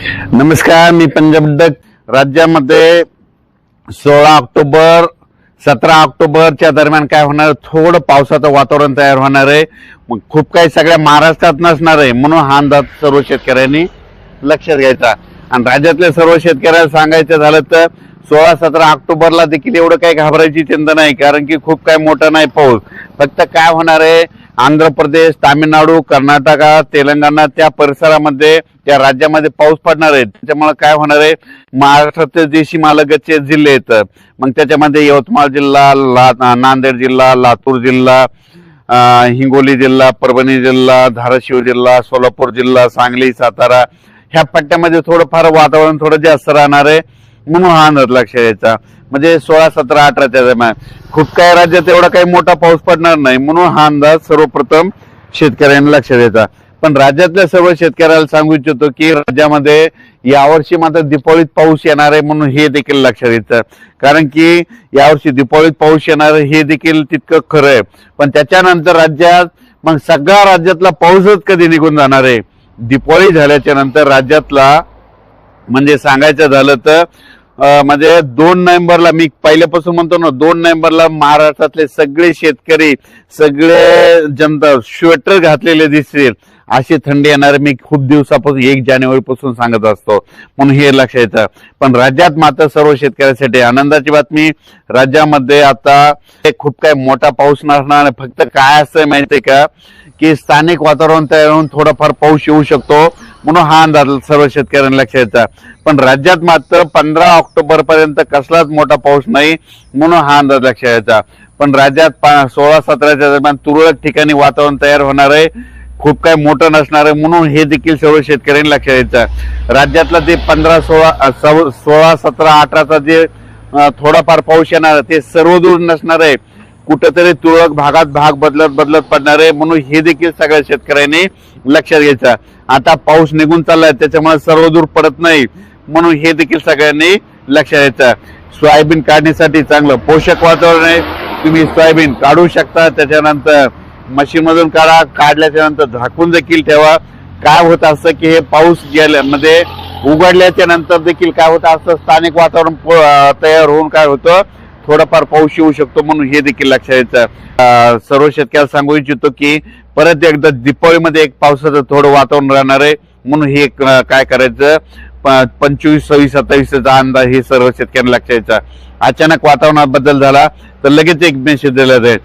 नमस्कार, मी पंजाब डक. राज्यामध्ये 16 ऑक्टोबर 17 ऑक्टोबरच्या दरम्यान काय होणार, थोडं पावसाचं वातावरण तयार होणार आहे. मग खूप काही सगळ्या महाराष्ट्रात नसणार आहे, म्हणून हा अंदाज सर्व शेतकऱ्यांनी लक्षात घ्यायचा. आणि राज्यातल्या सर्व शेतकऱ्यांना सांगायचं झालं तर 16-17 ऑक्टोबरला देखील एवढं काही घाबरायची चिंता नाही, कारण की खूप काय मोठा नाही पाऊस. फक्त काय होणार आहे, आंध्र प्रदेश, तामिळनाडू, कर्नाटक, तेलंगणा त्या परिसरामध्ये त्या राज्यामध्ये पाऊस पडणार आहे. त्याच्यामुळे काय होणार आहे, महाराष्ट्राचे जे सीमालगतचे जिल्हे आहेत, मग त्याच्यामध्ये यवतमाळ जिल्हा, नांदेड जिल्हा, लातूर जिल्हा, हिंगोली जिल्हा, परभणी जिल्हा, धाराशिव जिल्हा, सोलापूर जिल्हा, सांगली, सातारा ह्या पट्ट्यामध्ये थोडंफार वातावरण थोडं जास्त राहणार आहे, म्हणून हा अंदाज लक्षात घ्यायचा. म्हणजे 16, 17, 18च्या दरम्यान खूप काही राज्यात एवढा काही मोठा पाऊस पडणार नाही, म्हणून हा अंदाज सर्वप्रथम शेतकऱ्यांनी लक्षात घ्यायचा. पण राज्यातल्या सर्व शेतकऱ्याला सांगू इच्छितो की राज्यामध्ये यावर्षी मात्र दिपावळीत पाऊस येणार आहे, म्हणून हे देखील लक्षात घ्यायचं. कारण की यावर्षी दिपावळीत पाऊस येणार हे देखील तितकं खरं आहे. पण त्याच्यानंतर राज्यात मग सगळ्या राज्यातला पाऊसच कधी निघून जाणार आहे, दिपावळी झाल्याच्या नंतर राज्यातला. म्हणजे सांगायचं झालं तर म्हणजे 2 नोव्हेंबरला, मी पहिल्यापासून म्हणतो ना, 2 नोव्हेंबरला महाराष्ट्रातले सगळे शेतकरी, सगळे जनता स्वेटर घातलेले दिसतील, अशी थंडी येणार मी खूप दिवसापासून 1 जानेवारीपासून सांगत असतो, म्हणून हे लक्षात येतं. पण राज्यात मात्र सर्व शेतकऱ्यांसाठी आनंदाची बातमी, राज्यामध्ये आता खूप काही मोठा पाऊस नसणार. फक्त काय असतं माहितीये का, की स्थानिक वातावरण तयार होऊन थोडाफार पाऊस येऊ शकतो, म्हणून हा अंदाज सर्व शेतकऱ्यांना लक्षात येतात. पण राज्यात मात्र 15 ऑक्टोबर पर्यंत कसलाच मोठा पाऊस नाही, म्हणून हा अंदाज लक्षात यायचा. पण राज्यात 16-17च्या दरम्यान तुरळक ठिकाणी वातावरण तयार होणार आहे, खूप काही मोठं नसणार आहे, म्हणून हे देखील सर्व शेतकऱ्यांनी लक्षात यायचं. राज्यातला ते 15, 16, 17, 18चा जे थोडाफार पाऊस येणार ते सर्व दूर नसणार आहे, कुठेतरी तुरळक भागात भाग बदलत पडणार आहे, म्हणून हे देखील सगळ्या शेतकऱ्यांनी लक्षात घ्यायचं. आता पाऊस निघून चाललाय, त्याच्यामुळे सर्व दूर पडत नाही, म्हणून हे देखील सगळ्यांनी लक्षात घ्यायचं. सोयाबीन काढण्यासाठी चांगलं पोषक वातावरण आहे, तुम्ही सोयाबीन काढू शकता. त्याच्यानंतर मशीन मधून काढा, काढल्याच्या नंतर झाकून देखील ठेवा. काय होत असतं की हे पाऊस गेल्यामध्ये उघडल्याच्या नंतर देखील काय होतं असतं, स्थानिक वातावरण तयार होऊन काय होतं, थोडाफार पाऊस येऊ शकतो, म्हणून हे देखील लक्षात घ्यायचं. सर्व शेतकऱ्याला सांगू इच्छितो की परत एकदा दिपावळीमध्ये एक पावसाचं थोडं वातावरण राहणार आहे, म्हणून हे काय करायचं, 25, 26, 27चा अंदाज हे सर्व शेतकऱ्यांना लक्षात घ्यायचा. अचानक वातावरणात बदल झाला तर लगेच एक मेसेज दिला जाईल.